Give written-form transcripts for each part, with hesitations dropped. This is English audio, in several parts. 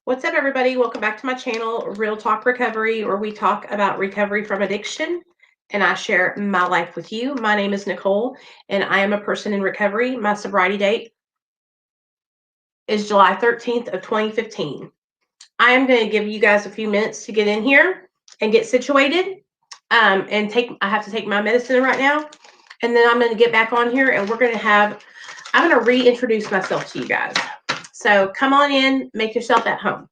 What's up, everybody? Welcome back to my channel, Real Talk Recovery, where we talk about recovery from addiction and I share my life with you. My name is Nicole, and I am a person in recovery. My sobriety date is July 13th of 2015. I am going to give you guys a few minutes to get in here and get situated. I have to take my medicine right now, and then I'm going to get back on here, and I'm going to reintroduce myself to you guys. So come on in, make yourself at home.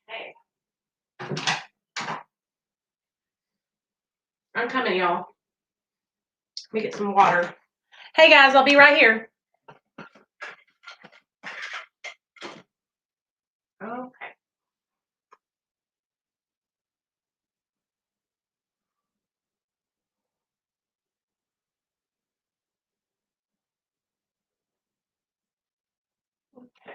Hey, I'm coming, y'all. Let me get some water. Hey, guys, I'll be right here. Okay. Okay.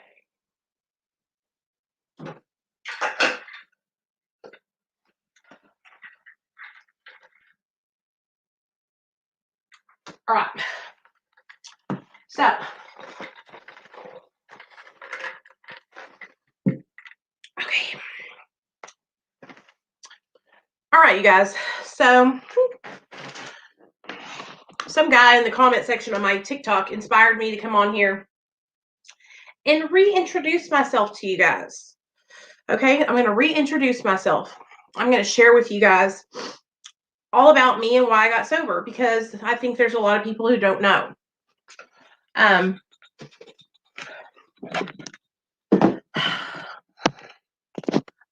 All right. So, okay. All right, you guys. So, some guy in the comment section on my TikTok inspired me to come on here and reintroduce myself to you guys. Okay, I'm going to reintroduce myself. I'm going to share with you guys all about me and why I got sober, because I think there's a lot of people who don't know.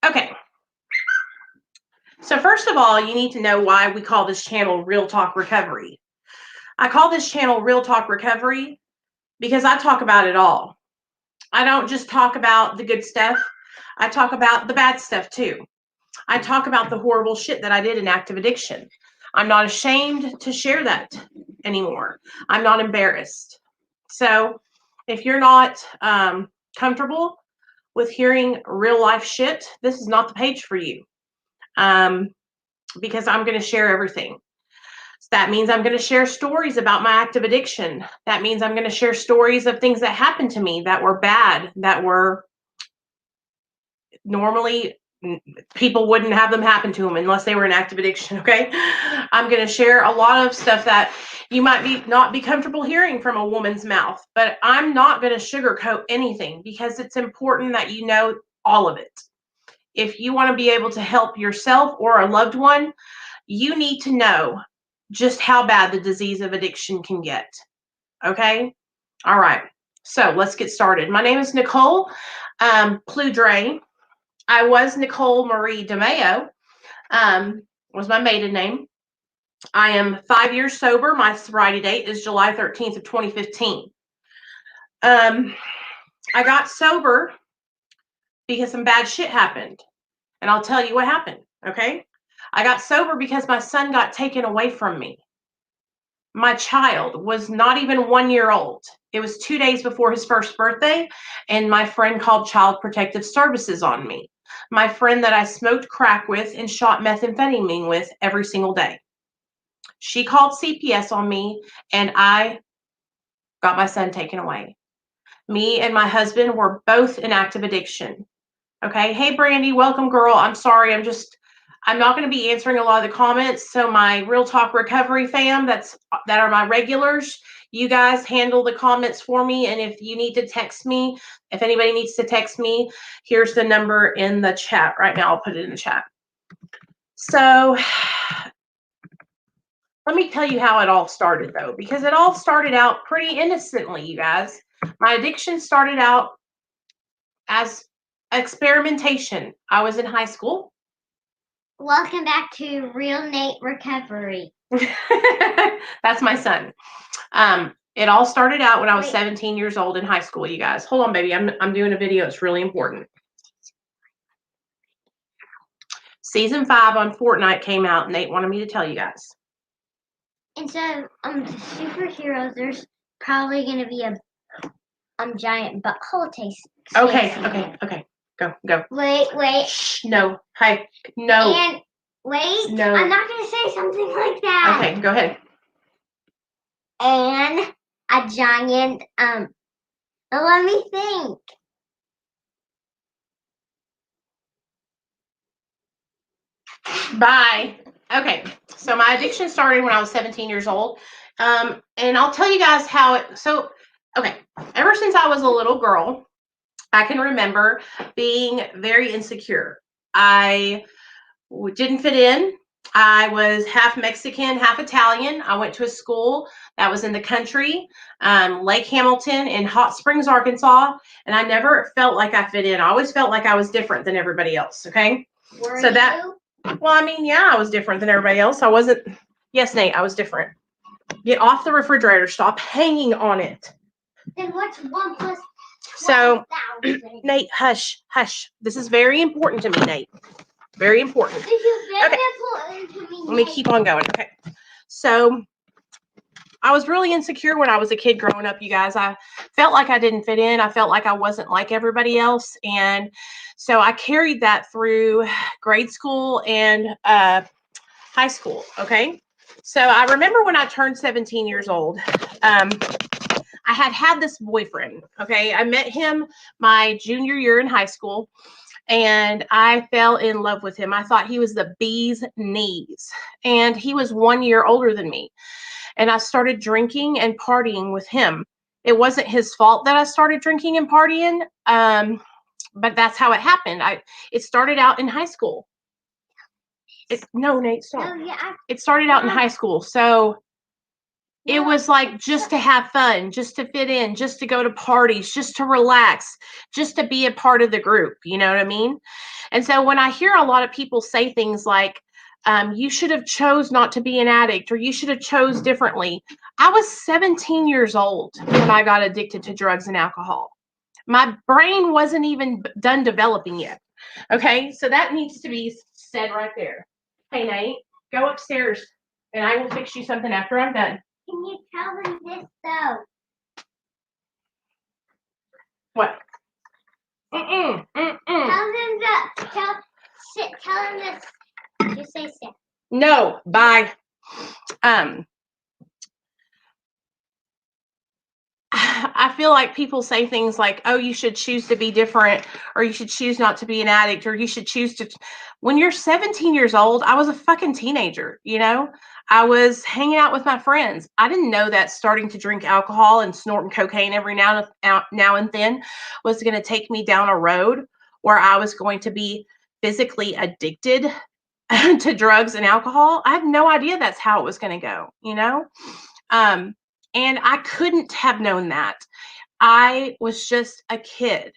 Okay. So first of all, you need to know why we call this channel Real Talk Recovery. I call this channel Real Talk Recovery because I talk about it all. I don't just talk about the good stuff. I talk about the bad stuff too. I talk about the horrible shit that I did in active addiction. I'm not ashamed to share that anymore. I'm not embarrassed. So if you're not comfortable with hearing real life shit, this is not the page for you. Because I'm going to share everything. So that means I'm going to share stories about my active addiction. That means I'm going to share stories of things that happened to me that were bad, that were normally people wouldn't have them happen to them unless they were in active addiction. Okay. I'm going to share a lot of stuff that you might not be comfortable hearing from a woman's mouth, but I'm not going to sugarcoat anything because it's important that you know all of it. If you want to be able to help yourself or a loved one, you need to know just how bad the disease of addiction can get. Okay? All right. So let's get started. My name is Nicole Pludre. I was Nicole Marie DeMeo, was my maiden name. I am 5 years sober. My sobriety date is July 13th of 2015. I got sober because some bad shit happened. And I'll tell you what happened, okay? I got sober because my son got taken away from me. My child was not even 1 year old. It was 2 days before his first birthday, and my friend called Child Protective Services on me. My friend that I smoked crack with and shot methamphetamine with every single day. She called CPS on me, and I got my son taken away. Me and my husband were both in active addiction. Okay. Hey, Brandy, welcome, girl. I'm sorry. I'm not going to be answering a lot of the comments. So my Real Talk Recovery fam, that are my regulars, you guys handle the comments for me. And if you need to text me, if anybody needs to text me, here's the number in the chat right now. I'll put it in the chat. So let me tell you how it all started, though, because it all started out pretty innocently, you guys. My addiction started out as experimentation. I was in high school. Welcome back to Real Nate Recovery. That's my son. It all started out when I was 17 years old in high school, you guys. Hold on, baby. I'm doing a video. It's really important. Season 5 on Fortnite came out, and Nate wanted me to tell you guys. And so, the superheroes, there's probably going to be a giant butthole taste. Okay. Go. Wait. Shh, no. Hi. No. And wait. No. I'm not going to say something like that. Okay, go ahead. And a giant, let me think. Bye. Okay, so my addiction started when I was 17 years old. And I'll tell you guys how it, ever since I was a little girl, I can remember being very insecure. I didn't fit in. I was half Mexican, half Italian. I went to a school that was in the country, Lake Hamilton in Hot Springs, Arkansas, and I never felt like I fit in. I always felt like I was different than everybody else, okay? Were you? Well, I mean, yeah, I was different than everybody else. I wasn't, yes, Nate, I was different. Get off the refrigerator. Stop hanging on it. Then what's 1 plus 12,000? So, Nate, hush. This is very important to me, Nate. Very important. This is very important to me. Let me keep on going. Okay. So, I was really insecure when I was a kid growing up, you guys. I felt like I didn't fit in. I felt like I wasn't like everybody else. And so I carried that through grade school and high school. Okay. So I remember when I turned 17 years old, I had this boyfriend. Okay. I met him my junior year in high school, and I fell in love with him. I thought he was the bee's knees, and he was 1 year older than me. And I started drinking and partying with him. It wasn't his fault that I started drinking and partying, but that's how it happened. It started out in high school. No, Nate, stop. Oh, yeah. It started out in high school. So it was like just to have fun, just to fit in, just to go to parties, just to relax, just to be a part of the group. You know what I mean? And so when I hear a lot of people say things like, you should have chose not to be an addict, or you should have chose differently. I was 17 years old when I got addicted to drugs and alcohol. My brain wasn't even done developing yet. Okay, so that needs to be said right there. Hey, Nate, go upstairs and I will fix you something after I'm done. Can you tell them this, though? What? Tell them that. Tell them this. Just say sit. No, bye. I feel like people say things like, oh, you should choose to be different, or you should choose not to be an addict, or you should choose to. When you're 17 years old, I was a fucking teenager, you know? I was hanging out with my friends. I didn't know that starting to drink alcohol and snorting cocaine every now and then was going to take me down a road where I was going to be physically addicted to drugs and alcohol. I had no idea that's how it was going to go, you know? And I couldn't have known that. I was just a kid.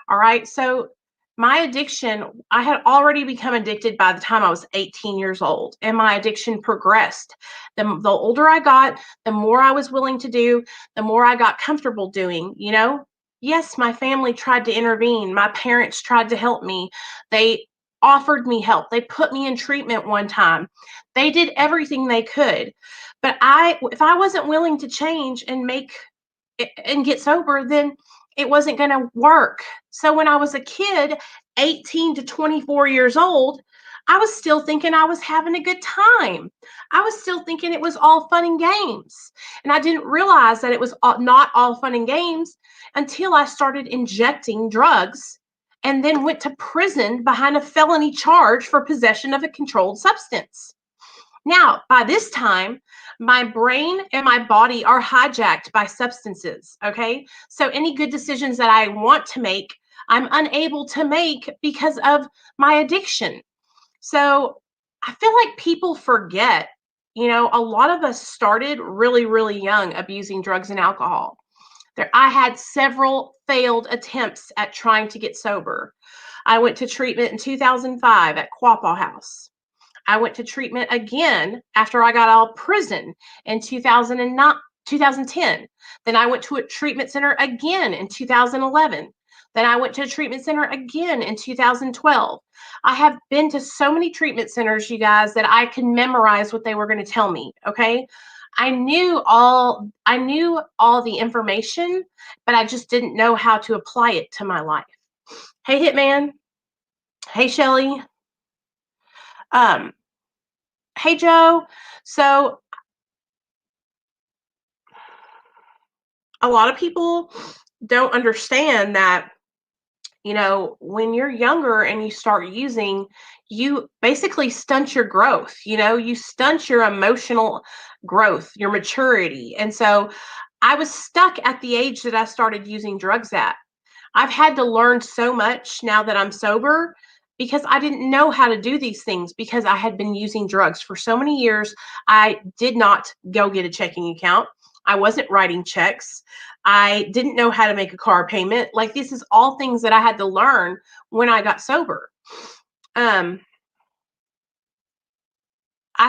All right. So my addiction, I had already become addicted by the time I was 18 years old, and my addiction progressed. The older I got, the more I was willing to do, the more I got comfortable doing, you know? Yes, my family tried to intervene. My parents tried to help me. They offered me help. They put me in treatment one time. They did everything they could. But if I wasn't willing to change and get sober, then it wasn't going to work. So when I was a kid, 18 to 24 years old, I was still thinking I was having a good time. I was still thinking it was all fun and games. And I didn't realize that it was not all fun and games until I started injecting drugs and then went to prison behind a felony charge for possession of a controlled substance. Now, by this time, my brain and my body are hijacked by substances, okay? So any good decisions that I want to make, I'm unable to make because of my addiction. So I feel like people forget, a lot of us started really, really young abusing drugs and alcohol. I had several failed attempts at trying to get sober. I went to treatment in 2005 at Quapaw House. I went to treatment again after I got out of prison in 2009, 2010. Then I went to a treatment center again in 2011. Then I went to a treatment center again in 2012. I have been to so many treatment centers, you guys, that I can memorize what they were going to tell me. Okay. I knew all the information, but I just didn't know how to apply it to my life. Hey, Hitman. Hey, Shelly. Um, hey, Joe. So a lot of people don't understand that, when you're younger and you start using, you basically stunt your growth. You stunt your emotional growth, your maturity. And so I was stuck at the age that I started using drugs at. I've had to learn so much now that I'm sober because I didn't know how to do these things because I had been using drugs for so many years. I did not go get a checking account. I wasn't writing checks. I didn't know how to make a car payment. Like, this is all things that I had to learn when I got sober. I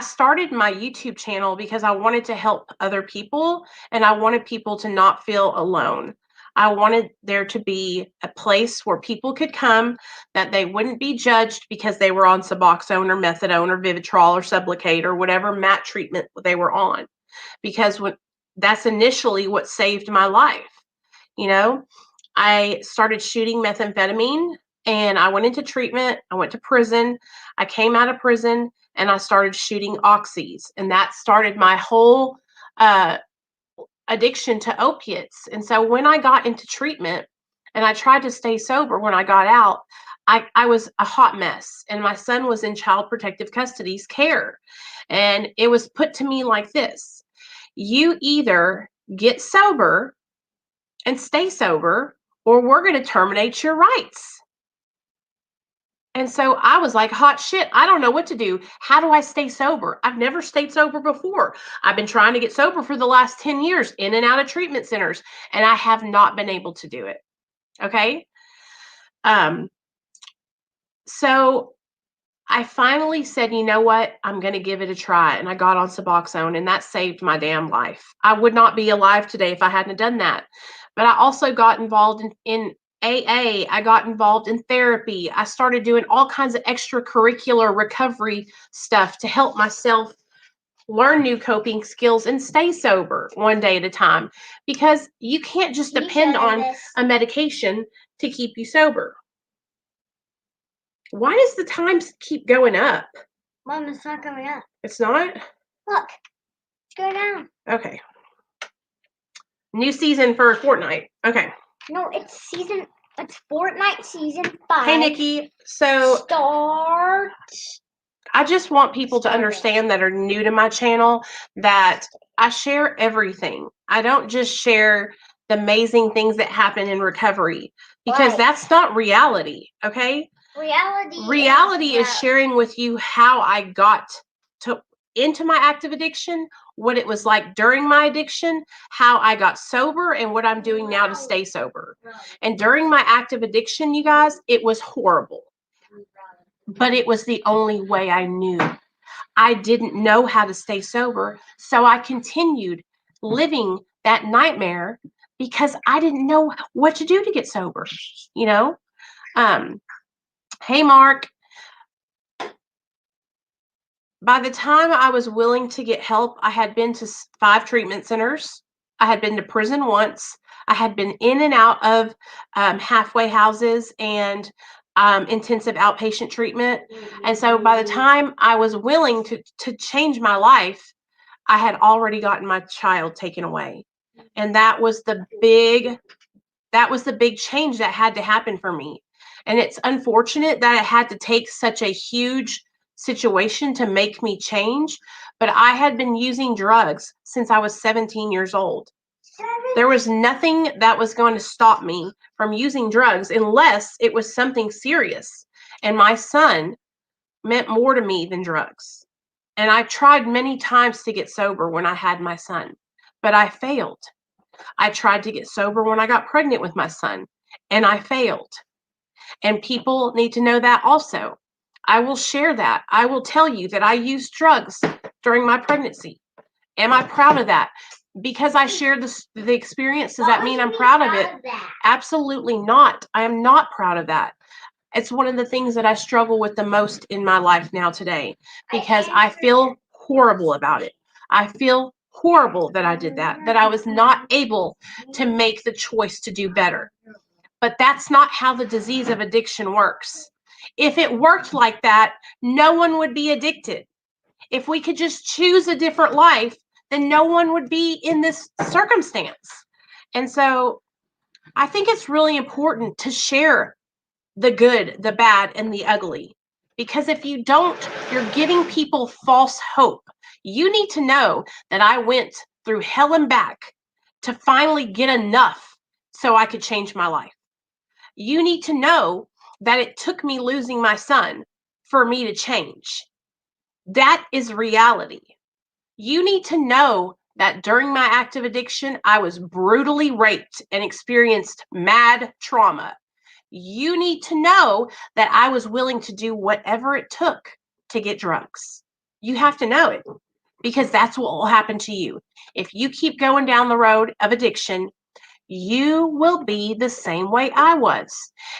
started my YouTube channel because I wanted to help other people and I wanted people to not feel alone. I wanted there to be a place where people could come, that they wouldn't be judged because they were on Suboxone or Methadone or Vivitrol or Sublocade or whatever MAT treatment they were on. Because that's initially what saved my life. I started shooting methamphetamine and I went into treatment. I went to prison. I came out of prison and I started shooting oxys. And that started my whole addiction to opiates. And so when I got into treatment and I tried to stay sober when I got out, I was a hot mess. And my son was in child protective custody's care. And it was put to me like this: you either get sober and stay sober, or we're going to terminate your rights. And so I was like, hot shit, I don't know what to do. How do I stay sober? I've never stayed sober before. I've been trying to get sober for the last 10 years, in and out of treatment centers, and I have not been able to do it. Okay. So I finally said, you know what? I'm going to give it a try. And I got on Suboxone, and that saved my damn life. I would not be alive today if I hadn't done that. But I also got involved in AA. I got involved in therapy. I started doing all kinds of extracurricular recovery stuff to help myself learn new coping skills and stay sober one day at a time, because you can't just depend on a medication to keep you sober. Why does the times keep going up? Mom, it's not going up. It's not? Look, it's going down. Okay. New season for Fortnite. Okay. No, it's Fortnite season 5. Hey, Nikki. So Start. I just want people to understand that are new to my channel that I share everything. I don't just share the amazing things that happen in recovery, because that's not reality. Okay. Reality is sharing with you how I got into my active addiction, what it was like during my addiction, how I got sober, and what I'm doing now to stay sober. And during my active addiction, you guys, it was horrible, but it was the only way I knew. I didn't know how to stay sober, so I continued living that nightmare because I didn't know what to do to get sober. Hey, Mark. By the time I was willing to get help, I had been to 5 treatment centers. I had been to prison once. I had been in and out of halfway houses and intensive outpatient treatment. And so by the time I was willing to change my life, I had already gotten my child taken away. And that was the big change that had to happen for me. And it's unfortunate that it had to take such a huge situation to make me change. But I had been using drugs since I was 17 years old. There was nothing that was going to stop me from using drugs unless it was something serious. And my son meant more to me than drugs. And I tried many times to get sober when I had my son, but I failed. I tried to get sober when I got pregnant with my son, and I failed. And people need to know that also. I will share that. I will tell you that I used drugs during my pregnancy. Am I proud of that? Because I shared the experience, does that mean I'm proud of it? Absolutely not. I am not proud of that. It's one of the things that I struggle with the most in my life now today, because I feel horrible about it. I feel horrible that I did that I was not able to make the choice to do better. But that's not how the disease of addiction works. If it worked like that, no one would be addicted. If we could just choose a different life, then no one would be in this circumstance. And so I think it's really important to share the good, the bad, and the ugly. Because if you don't, you're giving people false hope. You need to know that I went through hell and back to finally get enough so I could change my life. You need to know that it took me losing my son for me to change. That is reality. You need to know that during my active addiction, I was brutally raped and experienced mad trauma. You need to know that I was willing to do whatever it took to get drugs. You have to know it, because that's what will happen to you. If you keep going down the road of addiction, you will be the same way I was.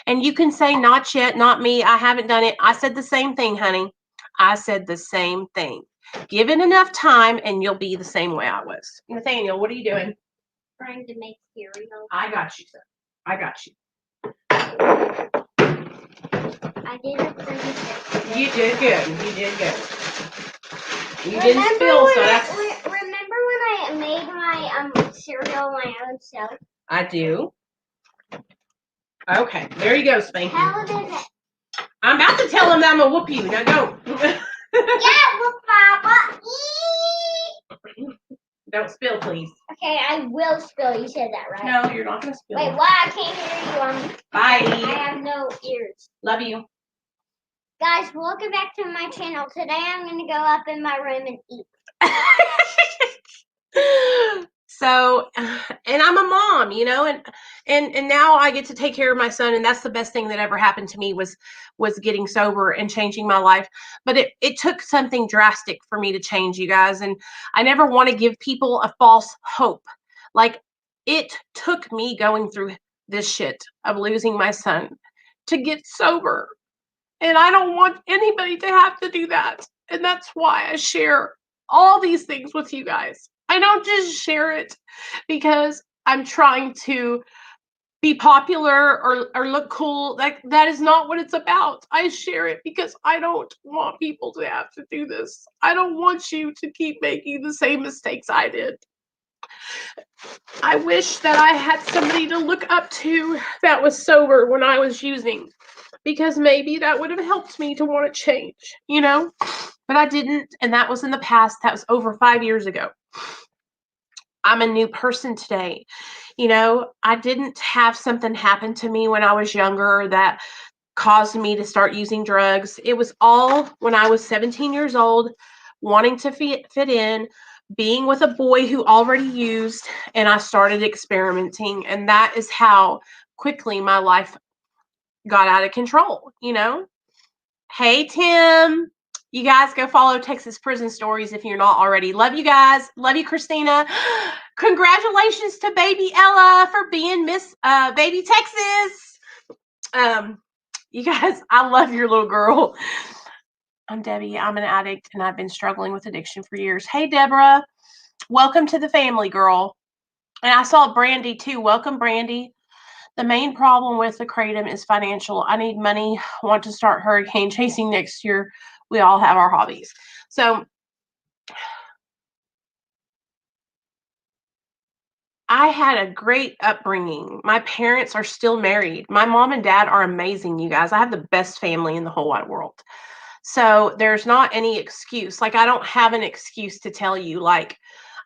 And you can say, not yet, not me, I haven't done it. I said the same thing, honey. I said the same thing. Give it enough time and you'll be the same way I was. Nathaniel, what are you doing? Trying to make cereal. I got you, sir. I got you. I did it pretty good. You did good. You did good. You didn't spill, so that's... Remember when I made my cereal my own self? I do. Okay, there you go, Spanky. How did it? I'm about to tell him that I'm gonna whoop you. Now go. Yeah, whoop Papa. Don't spill, please. Okay, I will spill. You said that, right? No, you're not gonna spill. Wait, why? I can't hear you. Bye. I have no ears. Love you. Guys, welcome back to my channel. Today I'm going to go up in my room and eat. So, and I'm a mom, you know, and now I get to take care of my son, and that's the best thing that ever happened to me was getting sober and changing my life. But it took something drastic for me to change, you guys, and I never want to give people a false hope. Like, it took me going through this shit of losing my son to get sober. And I don't want anybody to have to do that. And that's why I share all these things with you guys. I don't just share it because I'm trying to be popular or look cool. That is not what it's about. I share it because I don't want people to have to do this. I don't want you to keep making the same mistakes I did. I wish that I had somebody to look up to that was sober when I was using, because maybe that would have helped me to want to change, you know? But I didn't, and that was in the past. That was over 5 years ago. I'm a new person today. You know, I didn't have something happen to me when I was younger that caused me to start using drugs. It was all when I was 17 years old, wanting to fit in, being with a boy who already used, and I started experimenting. And that is how quickly my life got out of control, you know? Hey, Tim. You guys go follow Texas Prison Stories if you're not already. Love you guys. Love you, Christina. Congratulations to baby Ella for being Miss Baby Texas. You guys, I love your little girl. I'm Debbie. I'm an addict, and I've been struggling with addiction for years. Hey, Deborah. Welcome to the family, girl. And I saw Brandy, too. Welcome, Brandy. The main problem with the Kratom is financial. I need money. Want to start hurricane chasing next year. We all have our hobbies. So I had a great upbringing. My parents are still married. My mom and dad are amazing, you guys. I have the best family in the whole wide world. So there's not any excuse. Like, I don't have an excuse to tell you, like,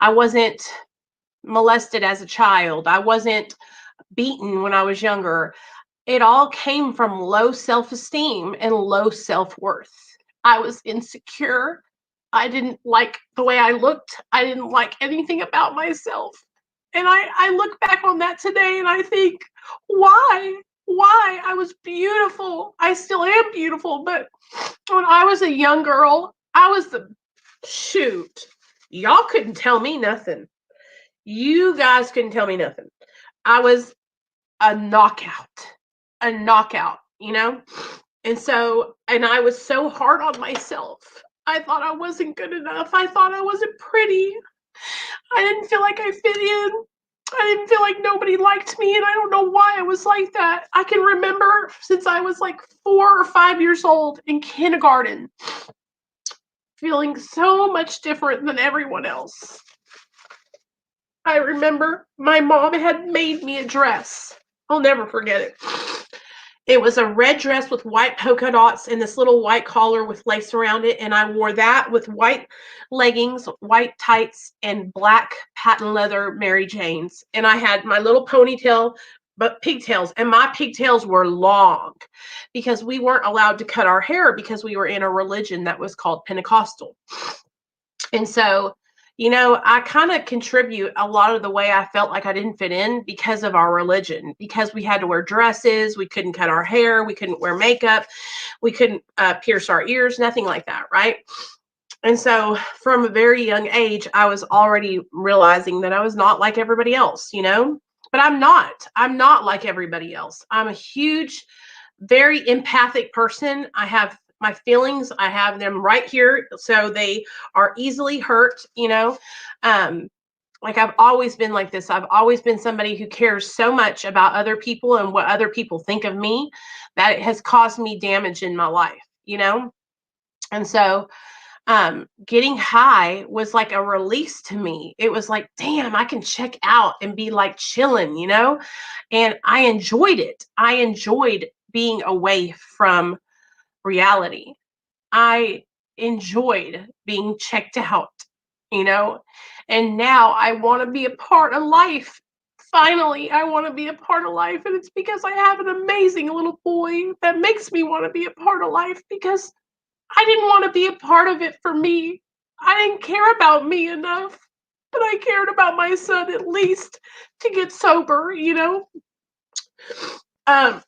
I wasn't molested as a child. I wasn't beaten when I was younger. It all came from low self-esteem and low self-worth. I was insecure. I didn't like the way I looked. I didn't like anything about myself. And I look back on that today and I think, why? Why? I was beautiful. I still am beautiful, but when I was a young girl, I was the shoot. Y'all couldn't tell me nothing. You guys couldn't tell me nothing. I was a knockout, you know? And so, and I was so hard on myself. I thought I wasn't good enough. I thought I wasn't pretty. I didn't feel like I fit in. I didn't feel like nobody liked me, and I don't know why I was like that. I can remember since I was like 4 or 5 years old in kindergarten, feeling so much different than everyone else. I remember my mom had made me a dress. I'll never forget it. It was a red dress with white polka dots and this little white collar with lace around it. And I wore that with white leggings, white tights, and black patent leather Mary Janes. And I had my little ponytail, but pigtails. And my pigtails were long because we weren't allowed to cut our hair because we were in a religion that was called Pentecostal. And so, you know, I kind of contribute a lot of the way I felt like I didn't fit in because of our religion, because we had to wear dresses, we couldn't cut our hair, we couldn't wear makeup, we couldn't pierce our ears, nothing like that, right? And so from a very young age, I was already realizing that I was not like everybody else, you know? But I'm not like everybody else. I'm a huge, very empathic person. I have my feelings, I have them right here, so they are easily hurt, you know. Like, I've always been like this. I've always been somebody who cares so much about other people and what other people think of me that it has caused me damage in my life, you know. And so getting high was like a release to me. It was like, damn, I can check out and be like chilling, you know. And I enjoyed it. I enjoyed being away from reality. I enjoyed being checked out, you know. And now I want to be a part of life. Finally, I want to be a part of life. And it's because I have an amazing little boy that makes me want to be a part of life, because I didn't want to be a part of it for me. I didn't care about me enough, but I cared about my son at least to get sober, you know. Um,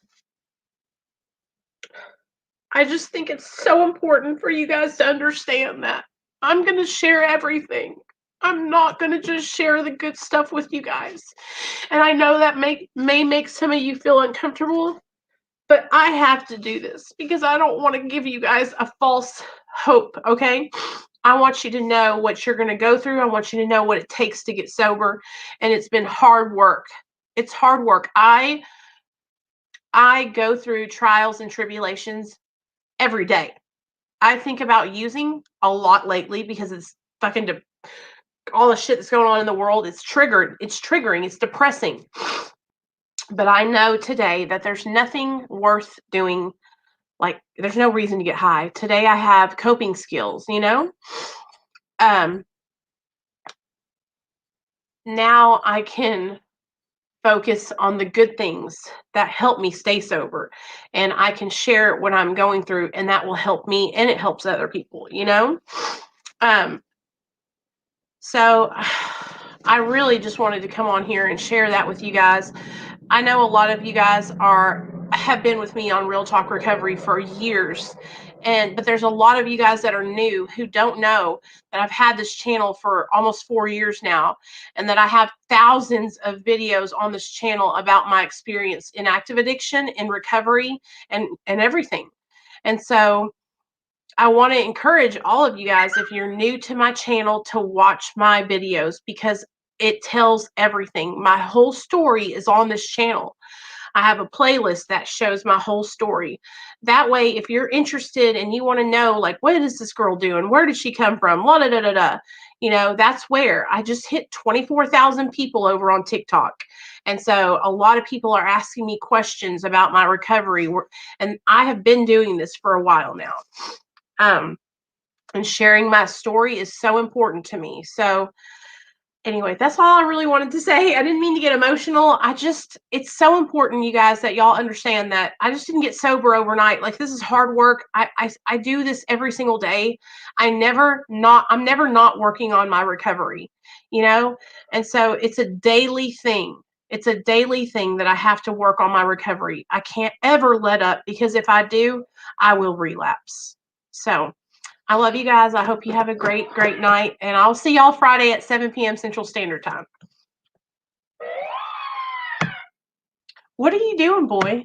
I just think it's so important for you guys to understand that I'm going to share everything. I'm not going to just share the good stuff with you guys. And I know that may make some of you feel uncomfortable, but I have to do this because I don't want to give you guys a false hope, okay? I want you to know what you're going to go through. I want you to know what it takes to get sober, and it's been hard work. It's hard work. I go through trials and tribulations every day. I think about using a lot lately because it's fucking all the shit that's going on in the world. It's triggered. It's triggering. It's depressing. But I know today that there's nothing worth doing. Like, there's no reason to get high. Today I have coping skills, you know? Now I can focus on the good things that help me stay sober, and I can share what I'm going through, and that will help me and it helps other people, you know? So I really just wanted to come on here and share that with you guys. I know a lot of you guys have been with me on Real Talk Recovery for years, but there's a lot of you guys that are new who don't know that I've had this channel for almost 4 years now, and that I have thousands of videos on this channel about my experience in active addiction, in recovery, and everything. And so I want to encourage all of you guys, if you're new to my channel, to watch my videos because it tells everything. My whole story is on this channel. I have a playlist that shows my whole story. That way, if you're interested and you want to know, like, what is this girl doing? Where did she come from? La da da da da. That's where I just hit 24,000 people over on TikTok. And so a lot of people are asking me questions about my recovery. And I have been doing this for a while now. And sharing my story is so important to me. So anyway, that's all I really wanted to say. I didn't mean to get emotional. It's so important, you guys, that y'all understand that I just didn't get sober overnight. Like, this is hard work. I do this every single day. I'm never not working on my recovery, and so it's a daily thing. It's a daily thing that I have to work on my recovery. I can't ever let up, because if I do, I will relapse. So I love you guys. I hope you have a great, great night. And I'll see y'all Friday at 7 p.m. Central Standard Time. What are you doing, boy?